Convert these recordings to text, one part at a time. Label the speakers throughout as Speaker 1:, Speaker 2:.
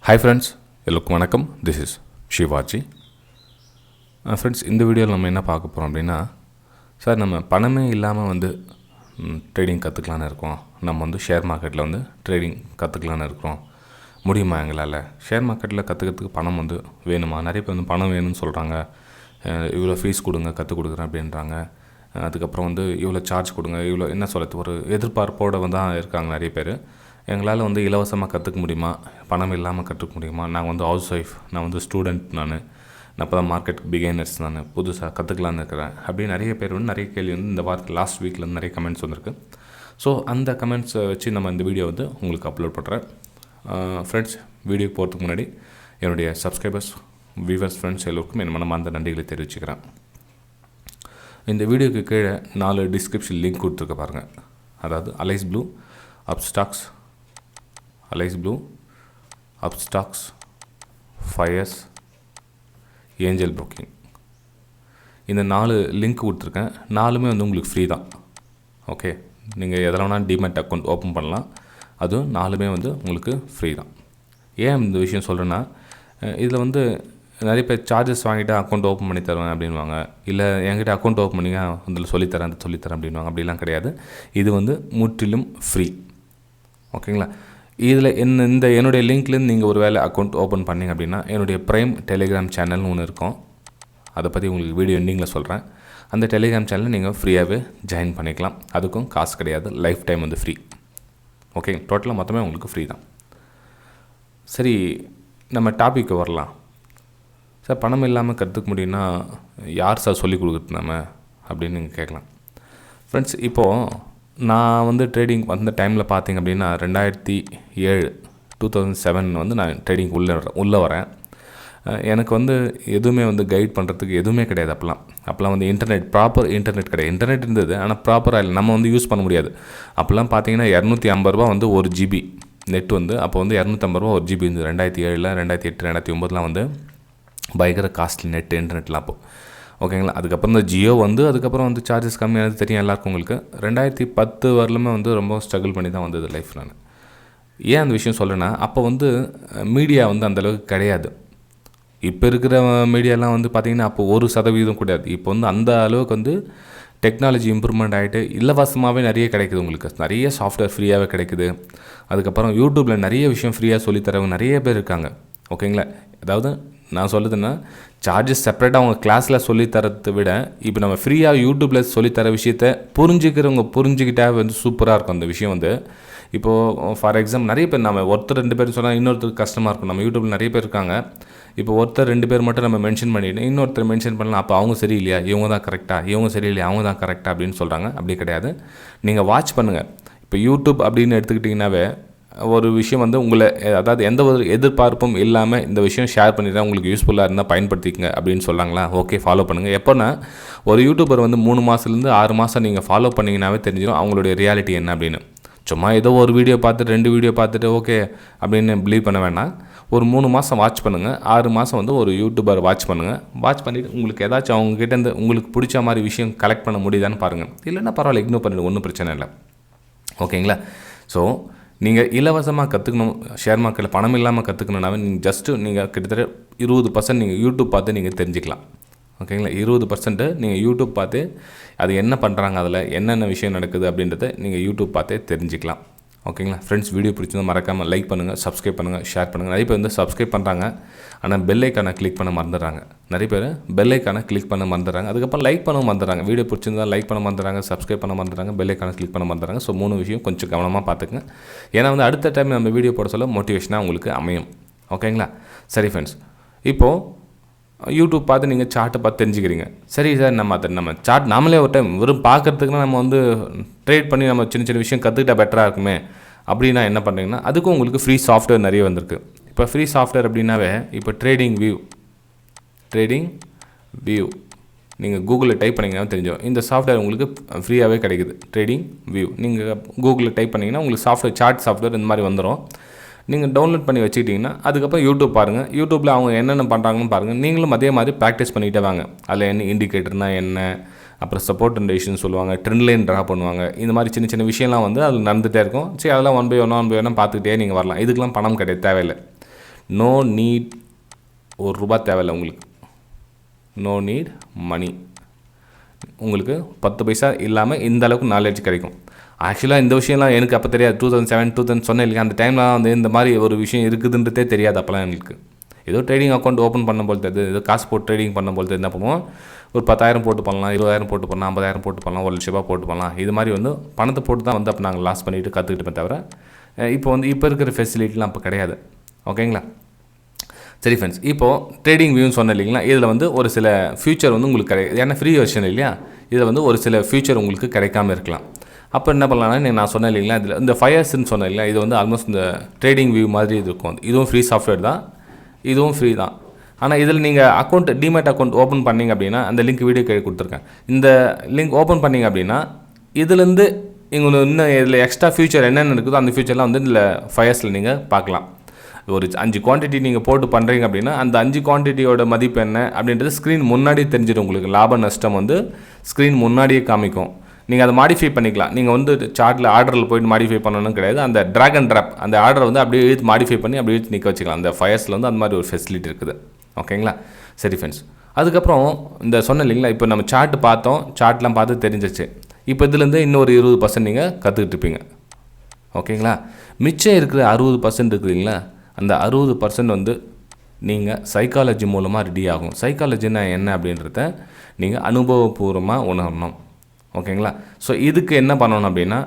Speaker 1: Hi friends, எல்லோருக்கும் வணக்கம். This is Shivaji. Friends, இந்த வீடியோவில் நம்ம என்ன பார்க்க போகிறோம் அப்படின்னா, சார் நம்ம பணமே இல்லாமல் வந்து ட்ரேடிங் கற்றுக்கலான்னு இருக்கோம். நம்ம வந்து ஷேர் மார்க்கெட்டில் வந்து ட்ரேடிங் கற்றுக்கலான்னு இருக்கிறோம். முடியுமா எங்களால்? ஷேர் மார்க்கெட்டில் கற்றுக்கிறதுக்கு பணம் வந்து வேணுமா? நிறைய பேர் வந்து பணம் வேணும்னு சொல்கிறாங்க. இவ்வளோ ஃபீஸ் கொடுங்க, கற்றுக் கொடுக்குறேன் அப்படின்றாங்க. அதுக்கப்புறம் வந்து இவ்வளோ சார்ஜ் கொடுங்க, இவ்வளோ என்ன சொல்கிறது, ஒரு எதிர்பார்ப்போடு தான் இருக்காங்க நிறைய பேர். எங்களால் வந்து இலவசமாக கற்றுக்க முடியுமா, பணம் இல்லாமல் கற்றுக்க முடியுமா? நான் வந்து ஹவுஸ் ஒய்ஃப், நான் வந்து ஸ்டூடெண்ட், நான் இப்போ தான் மார்க்கெட் பிகைனர்ஸ், நான் புதுசாக கற்றுக்கலான்னு இருக்கிறேன் அப்படின்னு நிறைய பேர் வந்து நிறைய கேள்வி வந்து இந்த வாரத்தில் லாஸ்ட் வீக்கில் வந்து நிறைய கமெண்ட்ஸ் வந்திருக்கு. ஸோ அந்த கமெண்ட்ஸை வச்சு நம்ம இந்த வீடியோ வந்து உங்களுக்கு அப்லோட் பண்ணுறேன். ஃப்ரெண்ட்ஸ், வீடியோ போகிறதுக்கு முன்னாடி என்னுடைய சப்ஸ்கிரைபர்ஸ், வியூவர்ஸ், ஃப்ரெண்ட்ஸ் எல்லோருக்கும் என் மனமார்ந்த நன்றிகளை தெரிவிச்சுக்கிறேன். இந்த வீடியோக்கு கீழே 4 டிஸ்கிரிப்ஷன் லிங்க் கொடுத்துருக்க பாருங்கள். அதாவது Alice Blue, Upstox, Fyers, Angel Broking, இந்த 4 லிங்க் கொடுத்துருக்கேன். 4மே வந்து உங்களுக்கு ஃப்ரீ தான். ஓகே, நீங்கள் எதில் வேணால் டிமேட் அக்கௌண்ட் ஓப்பன் பண்ணலாம். அதுவும் 4மே வந்து உங்களுக்கு ஃப்ரீ தான். ஏன் இந்த விஷயம் சொல்கிறேன்னா, இதில் வந்து நிறைய பேர் சார்ஜஸ் வாங்கிட்டு அக்கௌண்ட் ஓப்பன் பண்ணி தருவேன் அப்படின்வாங்க. இல்லை என்கிட்ட அக்கௌண்ட் ஓப்பன் பண்ணிங்க அதில் சொல்லித்தரேன் அப்படின்வாங்க. அப்படிலாம் கிடையாது. இது வந்து முற்றிலும் ஃப்ரீ. ஓகேங்களா? இதில் என்னுடைய லிங்க்லேருந்து நீங்கள் ஒரு வேளை அக்கௌண்ட் ஓப்பன் பண்ணிங்க அப்படின்னா, என்னுடைய ப்ரைம் டெலிகிராம் சேனல்னு ஒன்று இருக்கும். அதை பற்றி உங்களுக்கு வீடியோ எண்டிங்கில் சொல்கிறேன். அந்த டெலிகிராம் சேனலில் நீங்கள் ஃப்ரீயாகவே ஜாயின் பண்ணிக்கலாம். அதுக்கும் காசு கிடையாது. லைஃப் டைம் வந்து ஃப்ரீ. ஓகே, டோட்டலாக மொத்தமே உங்களுக்கு ஃப்ரீ தான். சரி, நம்ம டாபிக்கு வரலாம். சார், பணம் இல்லாமல் கற்றுக்க முடியும்னா யார் சார் சொல்லிக் கொடுக்குறது நம்ம அப்படின்னு நீங்கள் கேட்கலாம். ஃப்ரெண்ட்ஸ், இப்போது நான் வந்து ட்ரேடிங் வந்த டைமில் பார்த்தீங்க அப்படின்னா 2007 வந்து நான் ட்ரேடிங் உள்ளே வரேன். எனக்கு வந்து எதுவுமே வந்து கைட் பண்ணுறதுக்கு எதுவுமே கிடையாது. அப்போலாம் வந்து ப்ராப்பர் இன்டர்நெட் கிடையாது. இன்டர்நெட் இருந்தது, ஆனால் ப்ராப்பராக இல்லை, நம்ம வந்து யூஸ் பண்ண முடியாது. அப்போல்லாம் பார்த்தீங்கன்னா 250 ரூபா வந்து 1 GB நெட் வந்து அப்போ வந்து 250 ரூபா 1 GB இருந்தது. 2007, 2008, 2009 வந்து பயங்கர காஸ்ட்லி இன்டர்நெட்லாம் அப்போது. ஓகேங்களா? அதுக்கப்புறம் இந்த ஜியோ வந்து அதுக்கப்புறம் வந்து சார்ஜஸ் கம்மியானது தெரியும் எல்லாருக்கும். உங்களுக்கு 2010 வரலுமே வந்து ரொம்ப ஸ்ட்ரகிள் பண்ணி தான் வந்தது லைஃப். நான் ஏன் அந்த விஷயம் சொல்கிறேன்னா, அப்போ வந்து மீடியா வந்து அந்தளவுக்கு கிடையாது. இப்போ இருக்கிற மீடியாலாம் வந்து பார்த்திங்கன்னா அப்போ 1% கிடையாது. இப்போ வந்து அந்த அளவுக்கு வந்து டெக்னாலஜி இம்ப்ரூவ்மெண்ட் ஆகிட்டு இலவசமாகவே நிறைய கிடைக்குது. உங்களுக்கு நிறைய சாஃப்ட்வேர் ஃப்ரீயாகவே கிடைக்குது. அதுக்கப்புறம் யூடியூப்பில் நிறைய விஷயம் ஃப்ரீயாக சொல்லித்தரவங்க நிறைய பேர் இருக்காங்க. ஓகேங்களா? அதாவது நான் சொல்லுதுன்னா, சார்ஜஸ் செப்பரேட்டாக அவங்க கிளாஸில் சொல்லித்தரத்தை விட இப்போ நம்ம ஃப்ரீயாக யூடியூப்பில் சொல்லித்தர விஷயத்தை புரிஞ்சுக்கிட்டா வந்து சூப்பராக இருக்கும் அந்த விஷயம் வந்து. இப்போது ஃபார் எக்ஸாம்பிள் நிறைய பேர் நம்ம ஒருத்தர் 2 பேர் சொன்னால் இன்னொருத்தருக்கு கஷ்டமாக இருக்கும். நம்ம யூடியூப்பில் நிறைய பேர் இருக்காங்க. இப்போ ஒருத்தர் 2 பேர் மட்டும் நம்ம மென்ஷன் பண்ணிவிட்டு இன்னொருத்தர் மென்ஷன் பண்ணலாம். அப்போ அவங்க சரியில்லையா, இவங்க தான் கரெக்டாக, இவங்க சரியில்லையா, அவங்க தான் கரெக்டாக அப்படின்னு சொல்கிறாங்க. அப்படி கிடையாது. நீங்கள் வாட்ச் பண்ணுங்கள். இப்போ யூடியூப் அப்படின்னு எடுத்துக்கிட்டிங்கனாவே ஒரு விஷயம் வந்து உங்களை, அதாவது எந்த ஒரு எதிர்பார்ப்பும் இல்லாமல் இந்த விஷயம் ஷேர் பண்ணிடுறேன், உங்களுக்கு யூஸ்ஃபுல்லாக இருந்தால் பயன்படுத்திக்கங்க அப்படின்னு சொல்லாங்களா? ஓகே, ஃபாலோ பண்ணுங்கள். எப்போனா ஒரு யூடியூபர் வந்து 3 மாதத்துலேருந்து 6 மாதம் நீங்கள் ஃபாலோ பண்ணிங்கனாவே தெரிஞ்சிடும் அவங்களுடைய ரியாலிட்டி என்ன அப்படின்னு. சும்மா ஏதோ ஒரு வீடியோ பார்த்துட்டு 2 வீடியோ பார்த்துட்டு ஓகே அப்படின்னு பிலீவ் பண்ண வேணாம். ஒரு 3 மாதம் வாட்ச் பண்ணுங்கள். 6 மாதம் வந்து ஒரு யூடியூபர் வாட்ச் பண்ணுங்கள். வாட்ச் பண்ணிவிட்டு உங்களுக்கு ஏதாச்சும் அவங்ககிட்டேருந்து உங்களுக்கு பிடிச்ச மாதிரி விஷயம் கலெக்ட் பண்ண முடியுதான்னு பாருங்கள். இல்லைன்னா பரவாயில்ல, இக்னோர் பண்ணிவிடுங்க, ஒன்றும் பிரச்சனை இல்லை. ஓகேங்களா? ஸோ நீங்கள் இலவசமாக கற்றுக்கணும், ஷேர் மார்க்கெட்டில் பணம் இல்லாமல் கற்றுக்கணுன்னாவே நீங்கள் கிட்டத்தட்ட 20% நீங்கள் யூடியூப் பார்த்து நீங்கள் தெரிஞ்சுக்கலாம். ஓகேங்களா? 20% நீங்கள் யூடியூப் பார்த்து அது என்ன பண்ணுறாங்க, அதில் என்னென்ன விஷயம் நடக்குது அப்படின்றத நீங்கள் யூடியூப் பார்த்தே தெரிஞ்சுக்கலாம். ஓகேங்களா? ஃப்ரெண்ட்ஸ், வீடியோ பிடிச்சிருந்தால் மறக்காமல் லைக் பண்ணுங்கள், சப்ஸ்கிரைப் பண்ணுங்கள், ஷேர் பண்ணுங்கள். நிறைய பேர் வந்து சப்ஸ்கிரைப் பண்ணுறாங்க, ஆனால் பெல் ஐக்கானை கிளிக் பண்ண மறந்துடுறாங்க. நிறைய பேர் பெல் ஐக்கானை கிளிக் பண்ண மறந்துடுறாங்க. அதுக்கப்புறம் லைக் பண்ண மறந்துடுறாங்க. வீடியோ பிடிச்சிருந்தால் லைக் பண்ண மறந்துடுறாங்க, சப்ஸ்கிரைப் பண்ண மறந்துடுறாங்க, பெல் ஐக்கானை கிளிக் பண்ண மறந்துடுறாங்க. ஸோ 3 விஷயம் கொஞ்சம் கவனமாக பார்த்துக்குங்க. ஏன்னா வந்து அடுத்த டைம் நம்ம வீடியோ போட சொல்ல மோட்டிவேஷனாக உங்களுக்கு அமையும். ஓகேங்களா? சரி ஃப்ரெண்ட்ஸ், இப்போது யூடியூப் பார்த்து நீங்கள் சார்ட்டை பார்த்து தெரிஞ்சுக்கிறீங்க. சரி சார், நம்ம சார்ட் நாமளே ஒரு டைம் வெறும் பார்க்குறதுக்குனா நம்ம வந்து ட்ரேட் பண்ணி நம்ம சின்ன சின்ன விஷயம் கற்றுக்கிட்டால் பெட்டராக இருக்குமே அப்படின்னா என்ன பண்ணுறீங்கன்னா, அதுக்கும் உங்களுக்கு ஃப்ரீ சாஃப்ட்வேர் நிறைய வந்திருக்கு. இப்போ ஃப்ரீ சாஃப்ட்வேர் அப்படின்னாவே இப்போ ட்ரேடிங் வியூ நீங்கள் கூகுளில் டைப் பண்ணிங்கன்னா தெரிஞ்சோம். இந்த சாஃப்ட்வேர் உங்களுக்கு ஃப்ரீயாகவே கிடைக்குது. ட்ரேடிங் வியூ நீங்கள் கூகுளில் டைப் பண்ணிங்கன்னா உங்களுக்கு சார்ட் சாஃப்ட்வேர் இந்த மாதிரி வந்துடும். நீங்கள் டவுன்லோட் பண்ணி வச்சுக்கிட்டிங்கன்னா அதுக்கப்புறம் யூடியூப் பாருங்கள். யூடியூப்பில் அவங்க என்னென்ன பண்ணுறாங்கன்னு பாருங்கள். நீங்களும் அதே மாதிரி ப்ராக்டிஸ் பண்ணிகிட்டே வாங்க. அதில் என்ன இண்டிகேட்டர்னால் என்ன, அப்புறம் சப்போர்ட் அண்ட் ரெசிஸ்டன்ஸ் சொல்லுவாங்க, ட்ரெண்ட் லைன் ட்ரா பண்ணுவாங்க. இந்த மாதிரி சின்ன சின்ன விஷயம்லாம் வந்து அதில் நடந்துகிட்டே இருக்கும். சரி, அதெல்லாம் ஒன் பை ஒன்னாக பார்த்துக்கிட்டே நீங்கள் வரலாம். இதுக்கெலாம் பணம் கிடையாது, தேவையில்லை. நோ நீட் ₹1 தேவையில்லை உங்களுக்கு. No need money. உங்களுக்கு 10 பைசா இல்லாமல் இந்த அளவுக்கு நாலேஜ் கிடைக்கும். ஆக்சுவலாக இந்த விஷயம்லாம் எனக்கு அப்போ தெரியாது. 2007 2000 சொன்னேன் இல்லையா, அந்த டைம்லாம் வந்து இந்த மாதிரி ஒரு விஷயம் இருக்குதுன்றதே தெரியாது அப்போலாம் எங்களுக்கு. ஏதோ ட்ரேடிங் அக்கௌண்ட் ஓப்பன் பண்ணும்போது தெரியுது, ஏதோ காசு போட்டு ட்ரேடிங் பண்ணும்போது என்ன பண்ணுவோம், ஒரு 10,000 போட்டு பண்ணலாம், 20,000 போட்டு பண்ணலாம், 50,000 போட்டு பண்ணலாம், ₹1,00,000 போட்டு பண்ணலாம். இது மாதிரி வந்து பணத்தை போட்டு தான் வந்து அப்போ நாங்கள் லாஸ் பண்ணிவிட்டு கற்றுக்கிட்டோமே தவிர இப்போ இருக்கிற ஃபெசிலிட்டிலாம் அப்போ கிடையாது. ஓகேங்களா? சரி ஃப்ரெண்ட்ஸ், இப்போது ட்ரேடிங் வியூன்னு சொன்னேன் இல்லைங்களா, இதில் வந்து ஒரு சில ஃபியூச்சர் வந்து உங்களுக்கு ஏன்னா ஃப்ரீ வெர்ஷன் இல்லையா, இதில் வந்து ஒரு சில ஃபியூச்சர் உங்களுக்கு கிடைக்காம இருக்கலாம். அப்போ என்ன பண்ணலாம்னா, நான் சொன்னேன் இல்லைங்களா, இதில் இந்த ஃபயர்ஸ்ன்னு சொன்னேன் இல்லையா, இது வந்து ஆல்மோஸ்ட் இந்த ட்ரேடிங் வியூ மாதிரி இது இருக்கும். இதுவும் ஃப்ரீ சாஃப்ட்வேர் தான், இதுவும் ஃப்ரீ தான். ஆனால் இதில் நீங்கள் அக்கௌண்ட் டிமேட் அக்கௌண்ட் ஓப்பன் பண்ணிங்க அப்படின்னா, அந்த லிங்க் வீடியோ கீழே கொடுத்துருக்கேன். இந்த லிங்க் ஓப்பன் பண்ணிங்க அப்படின்னா இதுலேருந்து உங்களுக்கு இன்னும் இதில் எக்ஸ்ட்ரா ஃபியூச்சர் என்னென்ன இருக்குதோ அந்த ஃபியூச்சர்லாம் வந்து இதில் ஃபயர்ஸில் நீங்கள் பார்க்கலாம். ஒரு 5 குவான்டிட்டி நீங்கள் போட்டு பண்ணுறீங்க அப்படின்னா அந்த 5 குவான்டிட்டியோட மதிப்பு என்ன அப்படின்றது ஸ்க்ரீன் முன்னாடி தெரிஞ்சிடும். உங்களுக்கு லாப நஷ்டம் வந்து ஸ்க்ரீன் முன்னாடியே காமிக்கும். நீங்கள் அதை மாடிஃபை பண்ணிக்கலாம். நீங்கள் வந்து சார்ட்டில் ஆர்டரில் போய்ட்டு மாடிஃபை பண்ணணும் கிடையாது. அந்த ட்ராக் அண்ட் ட்ராப் அந்த ஆர்டரை வந்து அப்படியே எடுத்து மாடிஃபை பண்ணி அப்படியே எடுத்து நிற்க வச்சுக்கலாம். அந்த ஃபயர்ஸில் வந்து அந்த மாதிரி ஒரு ஃபெசிலிட்டி இருக்குது. ஓகேங்களா? சரி ஃப்ரெண்ட்ஸ், அதுக்கப்புறம் இந்த சொன்ன இல்லைங்களா, இப்போ நம்ம சார்ட்டு பார்த்தோம், சார்ட்லாம் பார்த்து தெரிஞ்சிச்சு. இப்போ இதுலேருந்து இன்னொரு 20% நீங்கள் கற்றுக்கிட்டு இருப்பீங்க. ஓகேங்களா? மிச்சம் இருக்கிற 60% இருக்குதுங்களா, அந்த 60% வந்து நீங்கள் சைக்காலஜி மூலமாக ரெடி ஆகும். சைக்காலஜினா என்ன அப்படின்றத நீங்கள் அனுபவபூர்வமாக உணரணும். ஓகேங்களா? ஸோ இதுக்கு என்ன பண்ணணும் அப்படின்னா,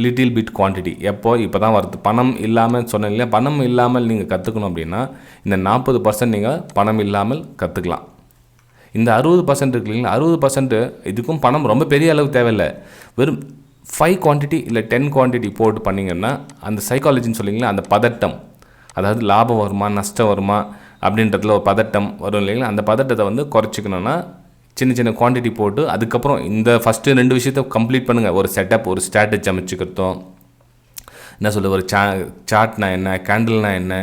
Speaker 1: லிட்டில் பிட் குவான்டிட்டி. இப்போ தான் வருது. பணம் இல்லாமல் சொன்னேன் இல்லையா, பணம் இல்லாமல் நீங்கள் கற்றுக்கணும் அப்படின்னா இந்த 40% நீங்கள் பணம் இல்லாமல் கற்றுக்கலாம். இந்த 60% இருக்கு இல்லைங்களா, 60% இதுக்கும் பணம் ரொம்ப பெரிய அளவுக்கு தேவையில்லை. வெறும் 5 குவான்டிட்டி இல்லை 10 குவான்டிட்டி போட்டு பண்ணிங்கன்னா அந்த சைக்காலஜின்னு சொல்லிங்களா, அந்த பதட்டம், அதாவது லாபம் வருமா நஷ்டம் வருமா அப்படின்றதுல ஒரு பதட்டம் வரும் இல்லைங்களா, அந்த பதட்டத்தை வந்து குறைச்சிக்கணுன்னா சின்ன சின்ன குவான்டிட்டி போட்டு அதுக்கப்புறம் இந்த ஃபஸ்ட்டு 2 விஷயத்தை கம்ப்ளீட் பண்ணுங்கள். ஒரு செட்டப், ஒரு ஸ்ட்ராட்டஜி அமைச்சிக்கிறதும், என்ன சொல்ல, ஒரு சார்ட்னா என்ன, கேண்டில்னா என்ன,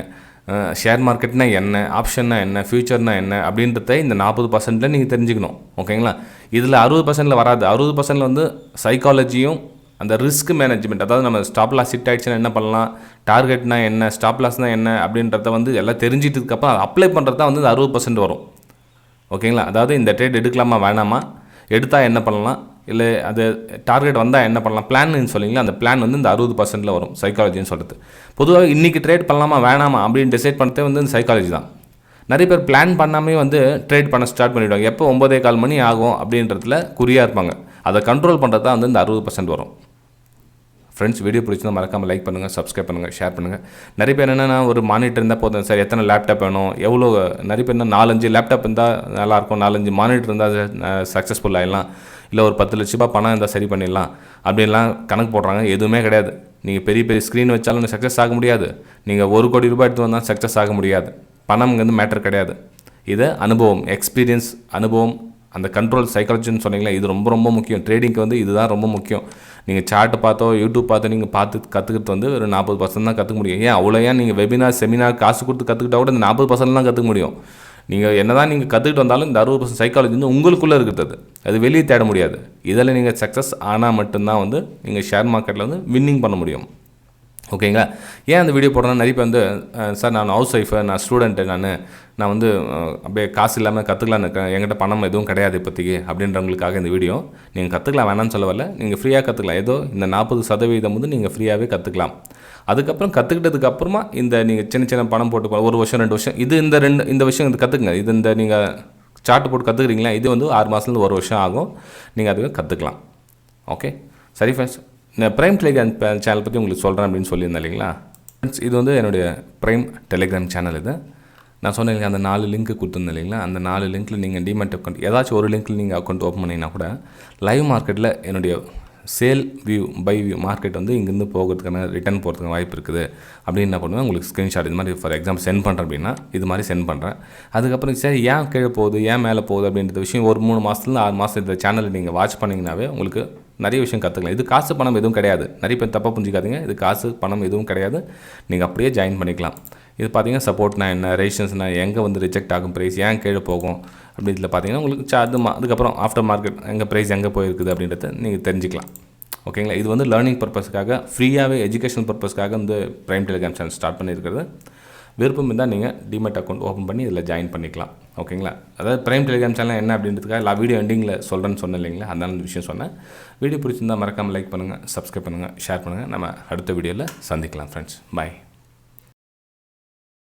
Speaker 1: ஷேர் மார்க்கெட்னா என்ன, ஆப்ஷன்னா என்ன, ஃபியூச்சர்னா என்ன அப்படின்றத இந்த 40%ல் நீங்கள் தெரிஞ்சுக்கணும். ஓகேங்களா? இதில் 60%ல் வராது. 60%ல் வந்து சைக்காலஜியும் அந்த ரிஸ்க் மேனேஜ்மெண்ட், அதாவது நம்ம ஸ்டாப் லாஸ் ஹிட் ஆகிடுச்சுன்னா என்ன பண்ணலாம், டார்கெட்னா என்ன, ஸ்டாப் லாஸ்னால் என்ன அப்படின்றத வந்து எல்லாம் தெரிஞ்சிட்டதுக்கப்புறம் அப்ளை பண்ணுறது தான் வந்து இந்த 60% வரும். ஓகேங்களா? அதாவது இந்த ட்ரேட் எடுக்கலாமா வேணாமா, எடுத்தால் என்ன பண்ணலாம், இல்லை அது டார்கெட் வந்தால் என்ன பண்ணலாம், பிளான்னு சொல்லிங்களா, அந்த பிளான் வந்து இந்த 60%ல் வரும் சைக்காலஜின்னு சொல்கிறது. பொதுவாக இன்றைக்கி ட்ரேட் பண்ணலாமா வேணாமா அப்படின்னு டிசைட் பண்ணுறதே வந்து இந்த சைக்காலஜி தான். நிறைய பேர் பிளான் பண்ணாமே வந்து ட்ரேட் பண்ண ஸ்டார்ட் பண்ணிவிடுவாங்க. எப்போ 9:15 மணி ஆகும் அப்படின்றதுல குறியாக இருப்பாங்க. அதை கண்ட்ரோல் பண்ணுறது தான் வந்து இந்த 60% வரும். ஃப்ரெண்ட்ஸ், வீடியோ பிடிச்சிருந்தால் மறக்காமல் லைக் பண்ணுங்கள், சப்ஸ்கிரைப் பண்ணுங்கள், ஷேர் பண்ணுங்கள். நிறைய பேர் என்னென்னா ஒரு மானிட்டர் இருந்தால் போதும் சார், எத்தனை லேப்டாப் வேணும், எவ்வளோ, நிறைய பேர் 4-5 லேப்டாப் இருந்தால் நல்லாயிருக்கும், 4-5 மானிட்டர் இருந்தால் சக்ஸஸ்ஃபுல் ஆகிடலாம், இல்லை ஒரு ₹10,00,000 பணம் இருந்தால் சரி பண்ணிடலாம் அப்படின்லாம் கணக்கு போடுறாங்க. எதுவுமே கிடையாது. நீங்கள் பெரிய பெரிய ஸ்க்ரீன் வச்சாலும் சக்ஸஸ் ஆக முடியாது. நீங்கள் ₹1 கோடி எடுத்து வந்தால் சக்ஸஸ் ஆக முடியாது. பணம் வந்து மேட்டர் கிடையாது. இது அனுபவம், எக்ஸ்பீரியன்ஸ், அனுபவம், அந்த கண்ட்ரோல் சைக்காலஜின்னு சொன்னீங்களா, இது ரொம்ப ரொம்ப முக்கியம். ட்ரேடிங்க்கு வந்து இதுதான் ரொம்ப முக்கியம். நீங்கள் சார்ட்டை பார்த்தோ யூடியூப் பார்த்தோ நீங்கள் பார்த்து கற்றுக்கிறது வந்து ஒரு 40% தான் கற்றுக்க முடியும். ஏன் அவ்வளோ, ஏன் நீங்கள் வெபினார் செமினார் காசு கொடுத்து கற்றுக்கிட்டா கூட இந்த 40% தான் கற்றுக்க முடியும். நீங்கள் என்ன தான் நீங்கள் கற்றுக்கிட்டு வந்தாலும் இந்த 60% சைக்காலஜி வந்து உங்களுக்குள்ளே இருக்கிறது, அது வெளியே தேட முடியாது. இதில் நீங்கள் சக்ஸஸ் ஆனால் மட்டும்தான் வந்து நீங்கள் ஷேர் மார்க்கெட்டில் வந்து வின்னிங் பண்ண முடியும். ஓகேங்களா? ஏன் அந்த வீடியோ போடுறேன்னா, நிறைய பேர் வந்து சார் நான் ஹவுஸ் ஒய்ஃபு, நான் ஸ்டூடெண்ட்டு, நான் வந்து அப்படியே காசு இல்லாமல் கற்றுக்கலான்னு இருக்கேன், என்கிட்ட பணம் எதுவும் கிடையாது இப்போதைக்கு அப்படின்றவங்களுக்காக இந்த வீடியோ. நீங்கள் கற்றுக்கலாம் வேணான்னு சொல்ல வரல, நீங்கள் ஃப்ரீயாக கற்றுக்கலாம். ஏதோ இந்த 40% வந்து நீங்கள் ஃப்ரீயாகவே கற்றுக்கலாம். அதுக்கப்புறம் கற்றுக்கிட்டதுக்கப்புறமா இந்த நீங்கள் சின்ன சின்ன பணம் போட்டு 1 வருஷம் 2 வருஷம் இது இந்த விஷயம் இது கற்றுக்குங்க. இது இந்த நீங்கள் சார்ட் போட்டு கற்றுக்குறீங்களா, இது வந்து 6 மாதத்துலேருந்து 1 வருஷம் ஆகும். நீங்கள் அதுவே கற்றுக்கலாம். ஓகே, சரி ஃப்ரெண்ட்ஸ், நான் ப்ரைம் டெலிகிராம் சேனல் பற்றி உங்களுக்கு சொல்கிறேன் அப்படின்னு சொல்லியிருந்தேன் இல்லைங்களா ஃப்ரெண்ட்ஸ். இது வந்து என்னுடைய ப்ரைம் டெலிகிராம் சேனல். இது நான் சொன்னேன் இல்லைங்க, அந்த 4 லிங்க் கொடுத்துருந்தேன் இல்லைங்களா, அந்த 4 லிங்க்கில் நீங்கள் டிமெட் அக்கௌண்ட் ஏதாச்சும் ஒரு லிங்க்கில் நீங்கள் அக்கௌண்ட் ஓப்பன் பண்ணிங்கன்னா கூட லைவ் மார்க்கெட்டில் என்னுடைய sell view buy view market வந்து இங்கேருந்து போகிறதுக்கான ரிட்டர்ன் போகிறதுக்கான வாய்ப்பு இருக்குது அப்படின்னு என்ன பண்ணுவேன், உங்களுக்கு ஸ்க்ரீன்ஷாட் இது மாதிரி ஃபார் எக்ஸாம்பிள் சென்ட் பண்ணுறேன் அப்படின்னா இது மாதிரி சென்ட் பண்ணுறேன். அதுக்கப்புறம் சரி ஏன் கீழே போகுது, ஏன் மேலே போகுது அப்படின்ற விஷயம் ஒரு 3 மாதத்துலேருந்து 6 மாதம் இந்த சேனலில் நீங்கள் வாட்ச் பண்ணிங்கனாவே உங்களுக்கு நிறைய விஷயம் கற்றுக்கலாம். இது காசு பணம் எதுவும் கிடையாது. நிறைய பேர் தப்பாக புரிஞ்சிக்காதீங்க. இது காசு பணம் எதுவும் கிடையாது. நீங்கள் அப்படியே ஜாயின் பண்ணிக்கலாம். இது பார்த்தீங்கன்னா சப்போர்ட்னா என்ன, ரெசிஸ்டன்ஸ்னா எங்கே வந்து ரிஜெக்ட் ஆகும், ப்ரைஸ் ஏன் கீழே போகும் அப்படி இதில் பார்த்தீங்கன்னா உங்களுக்கு அதுக்கப்புறம் ஆஃப்டர் மார்க்கெட் எங்கே ப்ரைஸ் எங்கே போயிருக்குது அப்படின்றத நீங்கள் தெரிஞ்சுக்கலாம். ஓகேங்களா? இது வந்து லேர்னிங் பர்பஸ்க்காக ஃப்ரீயாகவே எஜுகேஷனல் பர்பஸ்க்காக வந்து ப்ரைம் டெலிகிராம் சேனல் ஸ்டார்ட் பண்ணியிருக்கிறது. விருப்பம் இருந்தால் நீங்கள் டிமெட் அக்கௌண்ட் ஓப்பன் பண்ணி இதில் ஜாயின் பண்ணிக்கலாம். ஓகேங்களா? அதாவது பிரைம் டெலிகிராம் சேனல் என்ன அப்படின்றதுக்காக எல்லா வீடியோ எண்டிங்கில் சொல்கிறேன்னு சொன்னேன் இல்லைங்களா, அதனால இந்த விஷயம் சொன்னேன். வீடியோ பிடிச்சிருந்தால் மறக்காமல் லைக் பண்ணுங்கள், சப்ஸ்கிரைப் பண்ணுங்கள், ஷேர் பண்ணுங்கள். நம்ம அடுத்த வீடியோவில் சந்திக்கலாம் ஃப்ரெண்ட்ஸ். பாய்.